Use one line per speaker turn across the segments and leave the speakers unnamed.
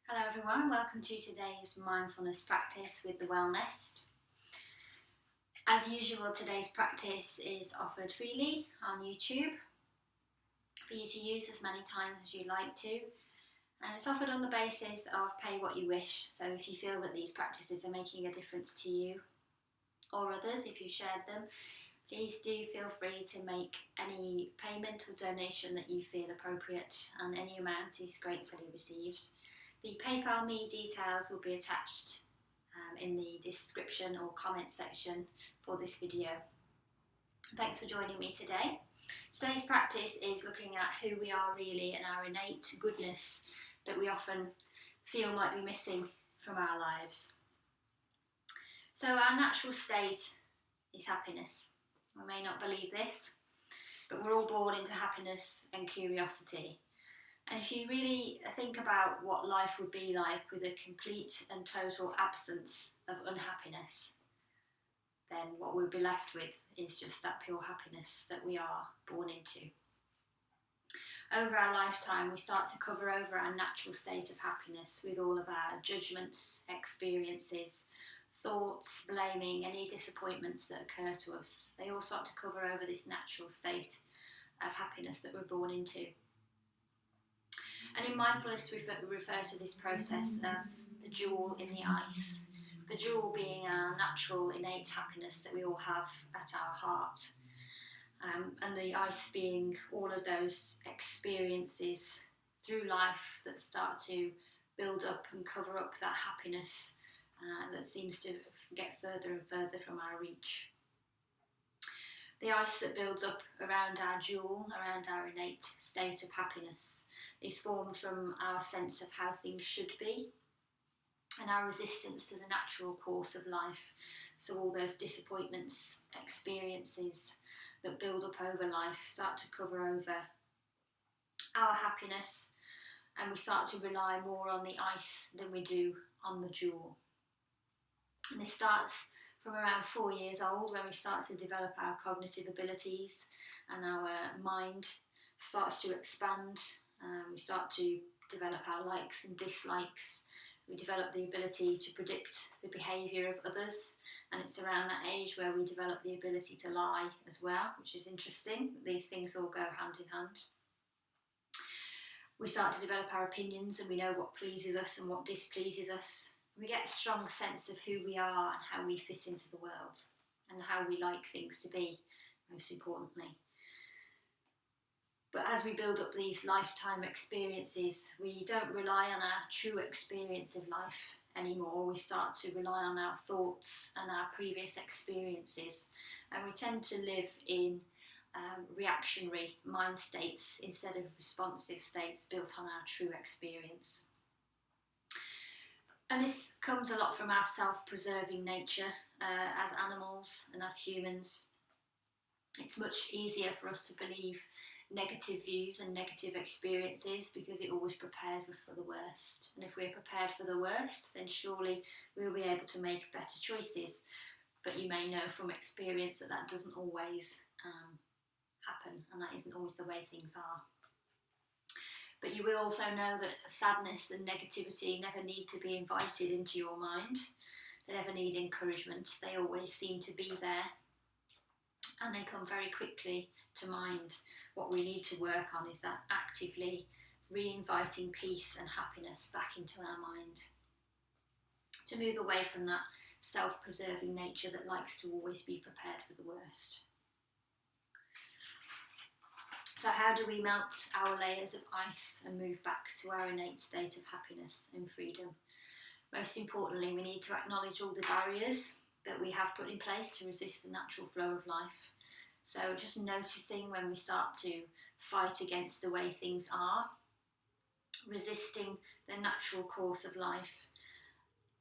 Hello everyone and welcome to today's mindfulness practice with the Wellness. As usual, today's practice is offered freely on YouTube for you to use as many times as you'd like to, and it's offered on the basis of pay what you wish. So if you feel that these practices are making a difference to you or others, if you shared them, please do feel free to make any payment or donation that you feel appropriate, and any amount is gratefully received. The PayPal me details will be attached in the description or comment section for this video. Thanks for joining me today. Today's practice is looking at who we are really and our innate goodness that we often feel might be missing from our lives. So our natural state is happiness. We may not believe this, but we're all born into happiness and curiosity. And if you really think about what life would be like with a complete and total absence of unhappiness, then what we'll be left with is just that pure happiness that we are born into. Over our lifetime, we start to cover over our natural state of happiness with all of our judgments, experiences, thoughts, blaming, any disappointments that occur to us. They all start to cover over this natural state of happiness that we're born into. And in mindfulness, we refer to this process as the jewel in the ice. The jewel being our natural innate happiness that we all have at our heart. And the ice being all of those experiences through life that start to build up and cover up that happiness that seems to get further and further from our reach. The ice that builds up around our jewel, around our innate state of happiness, is formed from our sense of how things should be and our resistance to the natural course of life. So all those disappointments, experiences that build up over life start to cover over our happiness, and we start to rely more on the ice than we do on the jewel. And this starts from around 4 years old, when we start to develop our cognitive abilities and our mind starts to expand. We start to develop our likes and dislikes. We develop the ability to predict the behaviour of others, and it's around that age where we develop the ability to lie as well, which is interesting. These things all go hand in hand. We start to develop our opinions, and we know what pleases us and what displeases us. We get a strong sense of who we are and how we fit into the world and how we like things to be, most importantly. But as we build up these lifetime experiences, we don't rely on our true experience of life anymore. We start to rely on our thoughts and our previous experiences, and we tend to live in reactionary mind states instead of responsive states built on our true experience. And this comes a lot from our self-preserving nature as animals and as humans. It's much easier for us to believe negative views and negative experiences because it always prepares us for the worst. And if we're prepared for the worst, then surely we'll be able to make better choices. But you may know from experience that that doesn't always happen, and that isn't always the way things are. But you will also know that sadness and negativity never need to be invited into your mind. They never need encouragement. They always seem to be there, and they come very quickly to mind. What we need to work on is that actively re-inviting peace and happiness back into our mind, to move away from that self-preserving nature that likes to always be prepared for the worst. So how do we melt our layers of ice and move back to our innate state of happiness and freedom? Most importantly, we need to acknowledge all the barriers that we have put in place to resist the natural flow of life. So just noticing when we start to fight against the way things are, resisting the natural course of life,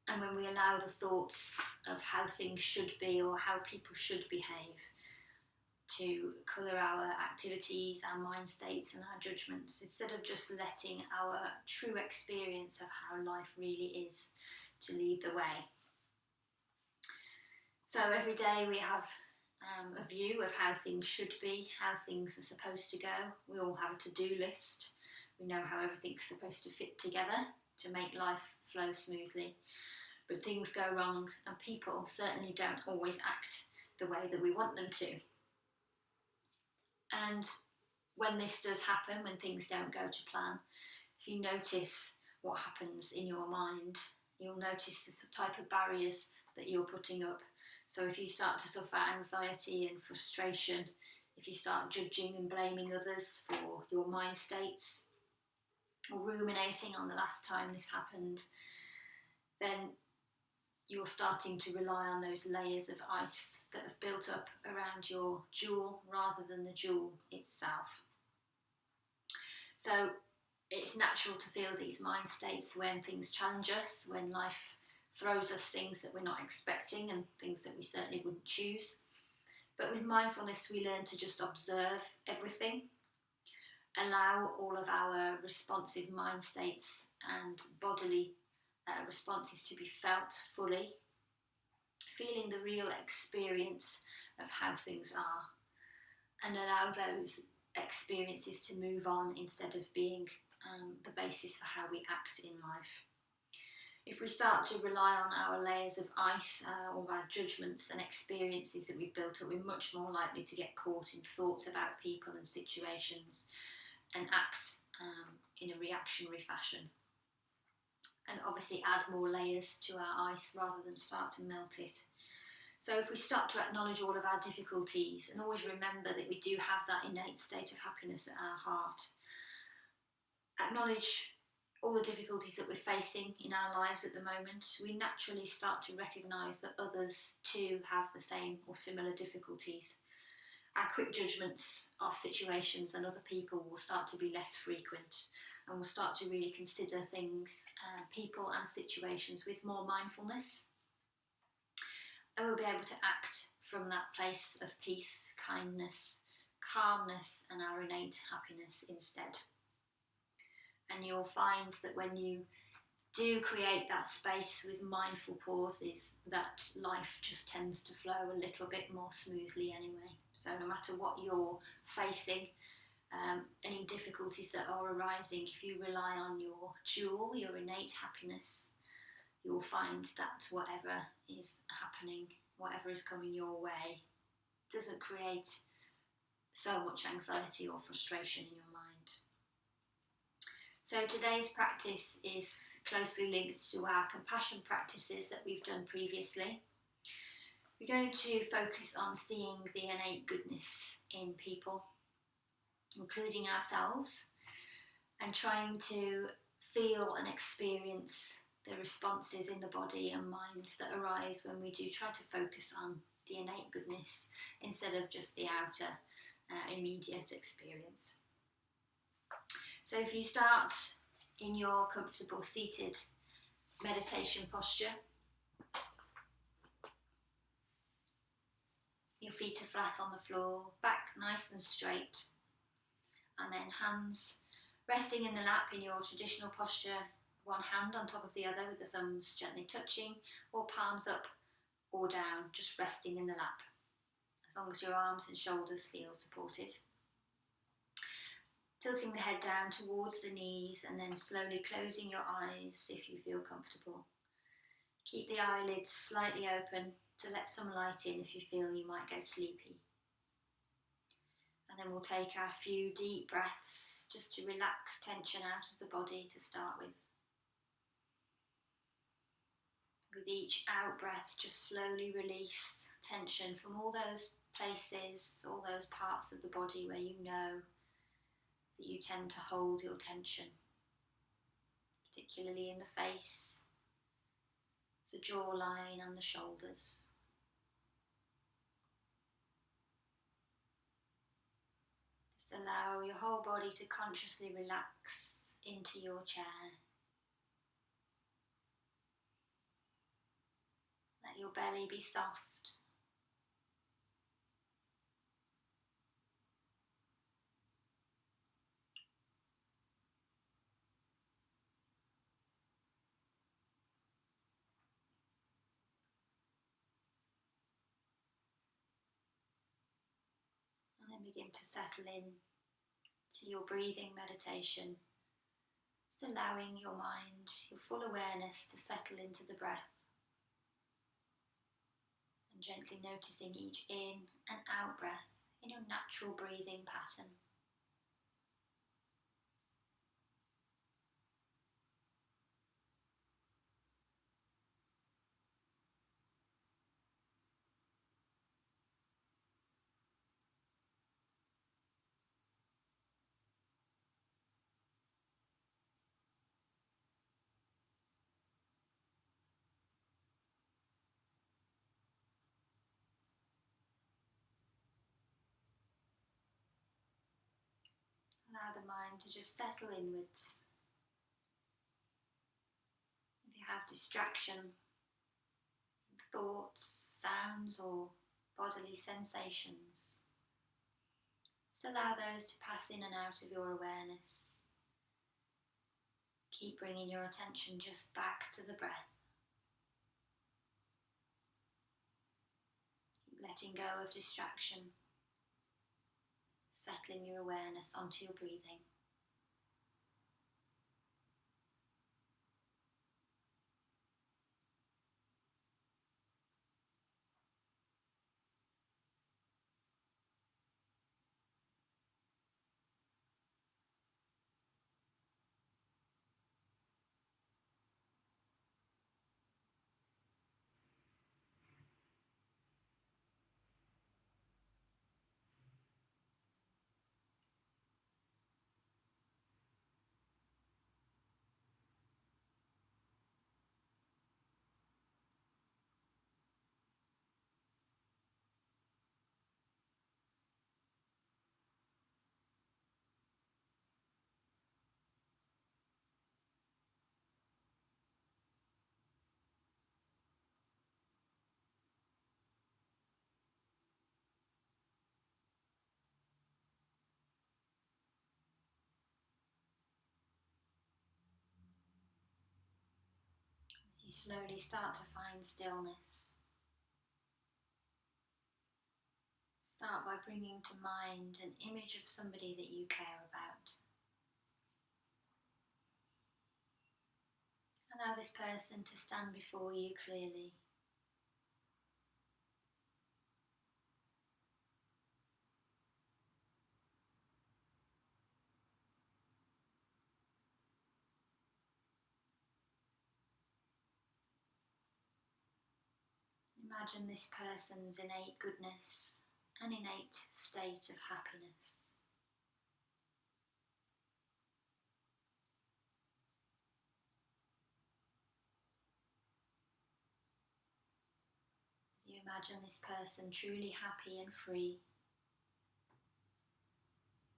and when we allow the thoughts of how things should be or how people should behave to colour our activities, our mind states and our judgments, instead of just letting our true experience of how life really is to lead the way. So every day we have a view of how things should be, how things are supposed to go. We all have a to-do list. We know how everything's supposed to fit together. to make life flow smoothly. But things go wrong, and people certainly don't always act the way that we want them to. And when this does happen, when things don't go to plan, if you notice what happens in your mind, you'll notice the type of barriers that you're putting up. So if you start to suffer anxiety and frustration, if you start judging and blaming others for your mind states, or ruminating on the last time this happened, then you're starting to rely on those layers of ice that have built up around your jewel rather than the jewel itself. So it's natural to feel these mind states when things challenge us, when life throws us things that we're not expecting and things that we certainly wouldn't choose. But with mindfulness, we learn to just observe everything, allow all of our responsive mind states and bodily responses to be felt fully, feeling the real experience of how things are, and allow those experiences to move on instead of being the basis for how we act in life. If we start to rely on our layers of ice, all our judgments and experiences that we've built up, we're much more likely to get caught in thoughts about people and situations and act in a reactionary fashion. And obviously add more layers to our ice rather than start to melt it. So if we start to acknowledge all of our difficulties and always remember that we do have that innate state of happiness at our heart, acknowledge all the difficulties that we're facing in our lives at the moment, we naturally start to recognise that others too have the same or similar difficulties. Our quick judgments of situations and other people will start to be less frequent, and we'll start to really consider things, people and situations with more mindfulness. And we'll be able to act from that place of peace, kindness, calmness, and our innate happiness instead. And you'll find that when you do create that space with mindful pauses, that life just tends to flow a little bit more smoothly anyway. So no matter what you're facing, any difficulties that are arising, if you rely on your jewel, your innate happiness, you'll find that whatever is happening, whatever is coming your way, doesn't create so much anxiety or frustration in your mind. So today's practice is closely linked to our compassion practices that we've done previously. We're going to focus on seeing the innate goodness in people, including ourselves, and trying to feel and experience the responses in the body and mind that arise when we do try to focus on the innate goodness instead of just the outer immediate experience. So if you start in your comfortable seated meditation posture, your feet are flat on the floor, back nice and straight, and then hands resting in the lap in your traditional posture, one hand on top of the other with the thumbs gently touching, or palms up or down, just resting in the lap, as long as your arms and shoulders feel supported. Tilting the head down towards the knees and then slowly closing your eyes if you feel comfortable. Keep the eyelids slightly open to let some light in if you feel you might get sleepy. And then we'll take our few deep breaths just to relax tension out of the body to start with. With each out breath, just slowly release tension from all those places, all those parts of the body where you know that you tend to hold your tension, particularly in the face, the jawline and the shoulders. Just allow your whole body to consciously relax into your chair. Let your belly be soft. And then begin to settle in to your breathing meditation. Just Just allowing your mind, your full awareness to settle into the breath and gently noticing each in and out breath in your natural breathing pattern. Allow the mind to just settle inwards. If you have distraction, thoughts, sounds, or bodily sensations, just allow those to pass in and out of your awareness. Keep bringing your attention just back to the breath. Keep letting go of distraction, settling your awareness onto your breathing. As you slowly start to find stillness, start by bringing to mind an image of somebody that you care about. Allow this person to stand before you clearly. Imagine this person's innate goodness and innate state of happiness. As you imagine this person truly happy and free,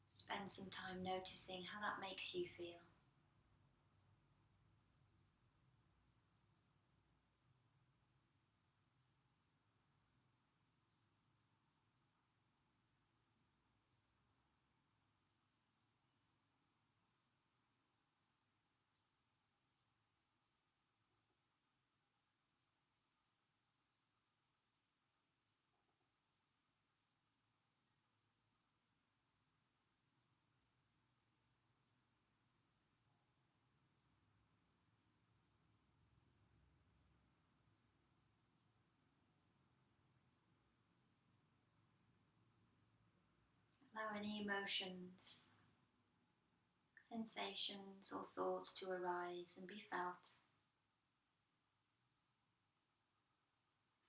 spend some time noticing how that makes you feel. Allow any emotions, sensations or thoughts to arise and be felt.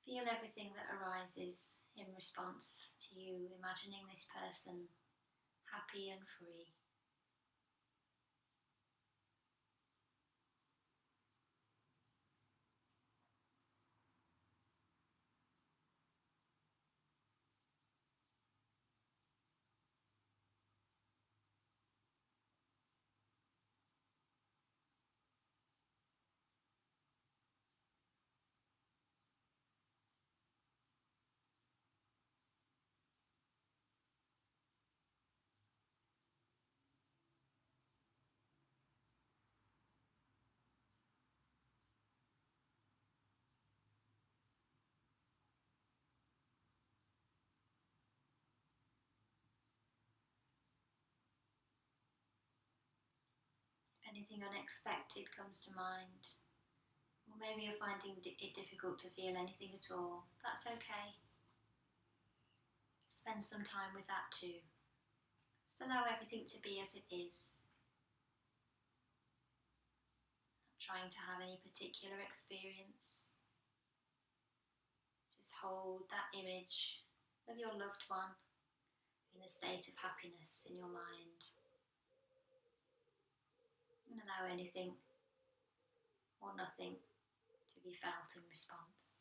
Feel everything that arises in response to you imagining this person happy and free. anything unexpected comes to mind, or maybe you're finding it difficult to feel anything at all, that's okay. Spend some time with that too. Just allow everything to be as it is. Not trying to have any particular experience. Just hold that image of your loved one in a state of happiness in your mind. And allow anything or nothing to be felt in response.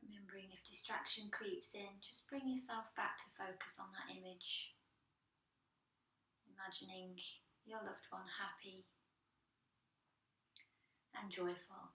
Remembering if distraction creeps in, just bring yourself back to focus on that image. Imagining your loved one happy and joyful.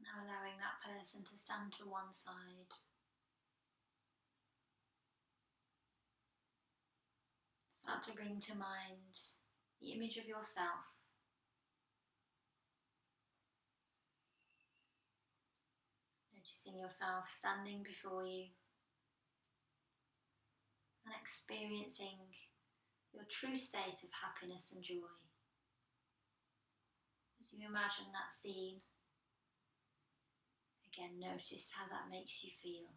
Now allowing that person to stand to one side. Start to bring to mind the image of yourself. Noticing yourself standing before you and experiencing your true state of happiness and joy. As you imagine that scene, again notice how that makes you feel.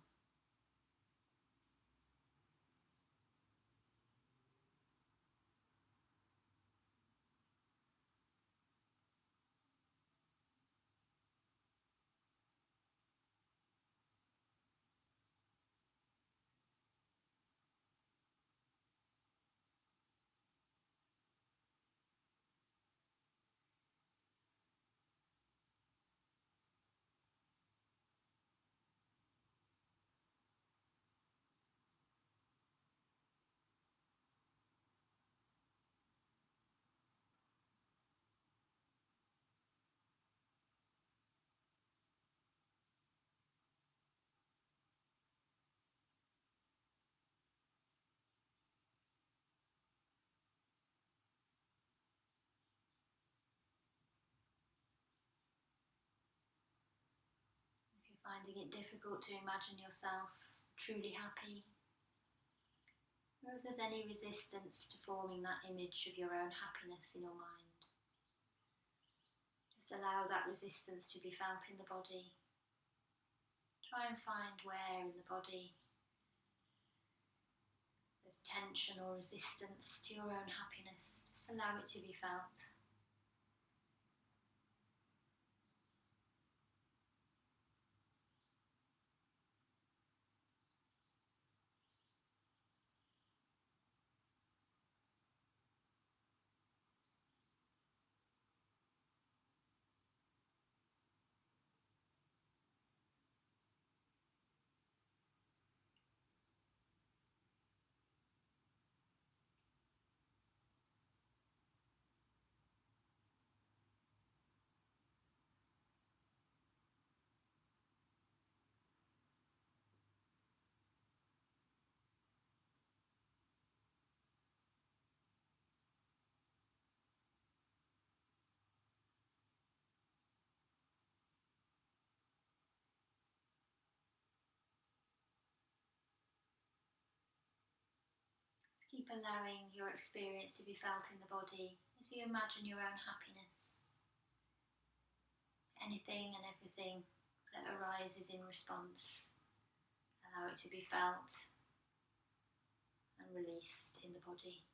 If you're finding it difficult to imagine yourself truly happy, or if there's any resistance to forming that image of your own happiness in your mind, just allow that resistance to be felt in the body. Try and find where in the body there's tension or resistance to your own happiness. Just allow it to be felt. allowing your experience to be felt in the body as you imagine your own happiness. Anything and everything that arises in response, allow it to be felt and released in the body.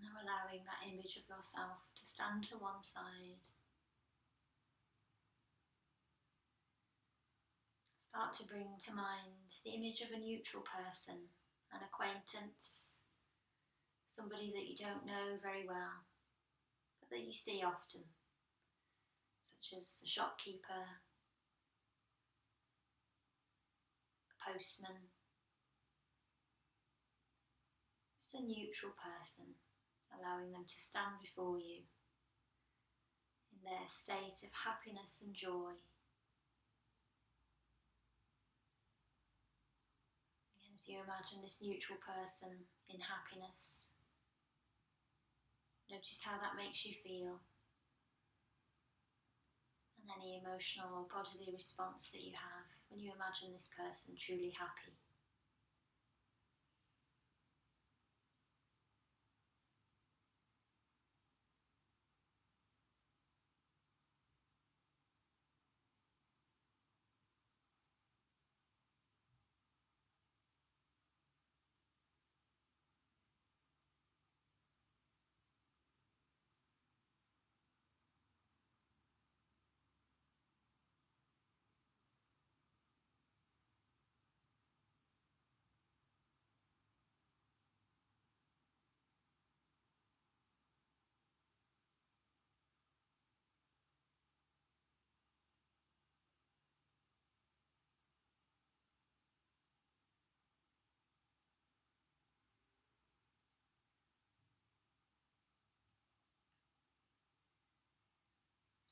And now allowing that image of yourself to stand to one side. Start to bring to mind the image of a neutral person, an acquaintance, somebody that you don't know very well, but that you see often, such as a shopkeeper, a postman, just a neutral person, allowing them to stand before you in their state of happiness and joy. Again, as you imagine this neutral person in happiness, notice how that makes you feel, and any emotional or bodily response that you have when you imagine this person truly happy.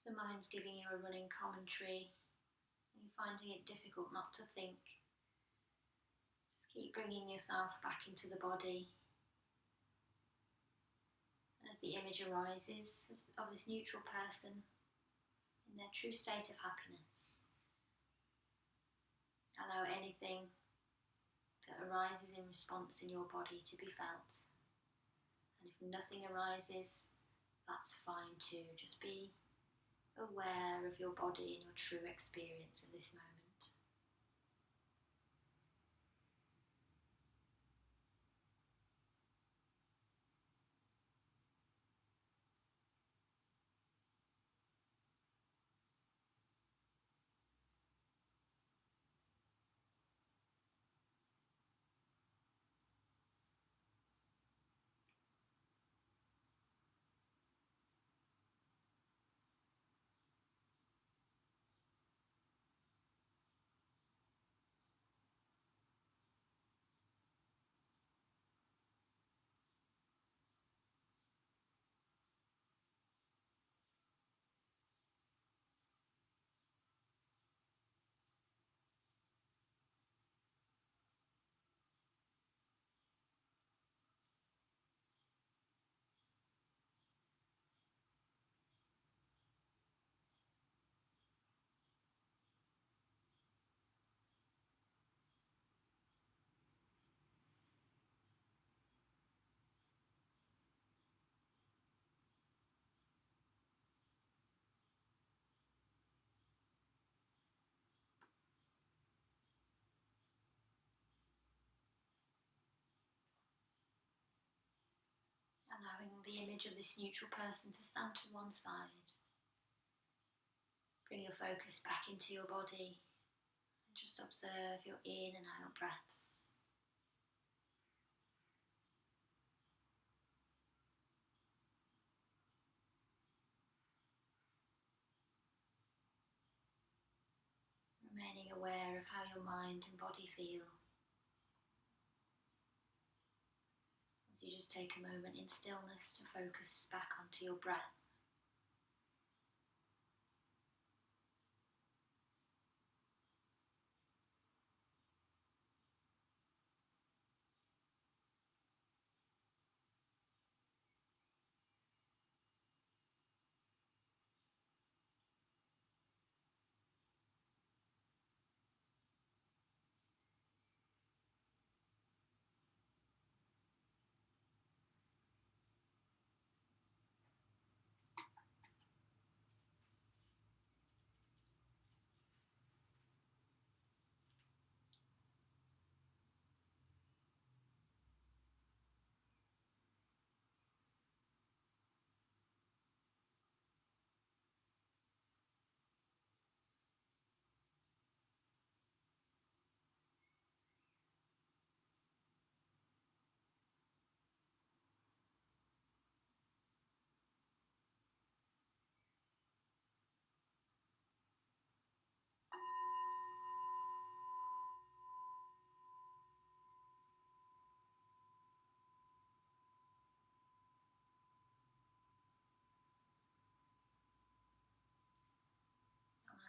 If the mind's giving you a running commentary and you're finding it difficult not to think, just keep bringing yourself back into the body. And as the image arises of this neutral person in their true state of happiness, allow anything that arises in response in your body to be felt. And if nothing arises, that's fine too. Just be aware of your body and your true experience of this moment. the image of this neutral person to stand to one side. Bring your focus back into your body and just observe your in and out breaths. Remaining aware of how your mind and body feel as you just take a moment in stillness to focus back onto your breath.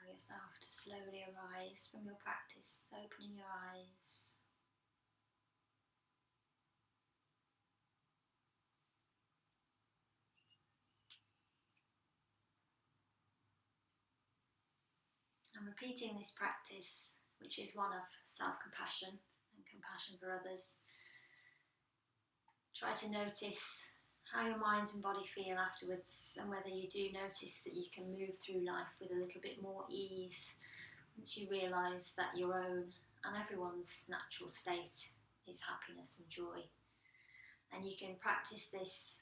Allow yourself to slowly arise from your practice, opening your eyes. And repeating this practice, which is one of self-compassion and compassion for others. Try to notice how your mind and body feel afterwards, and whether you do notice that you can move through life with a little bit more ease once you realise that your own and everyone's natural state is happiness and joy. And you can practice this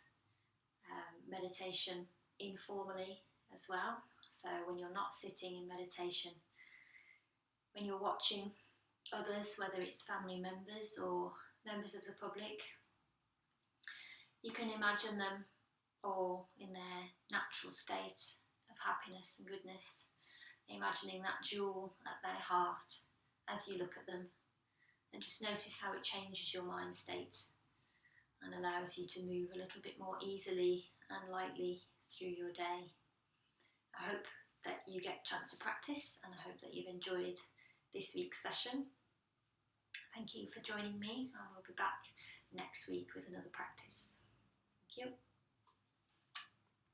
meditation informally as well. So when you're not sitting in meditation, when you're watching others, whether it's family members or members of the public, you can imagine them all in their natural state of happiness and goodness, imagining that jewel at their heart as you look at them, and just notice how it changes your mind state and allows you to move a little bit more easily and lightly through your day. I hope that you get a chance to practice, and I hope that you've enjoyed this week's session. Thank you for joining me, and we'll be back next week with another practice. Thank you.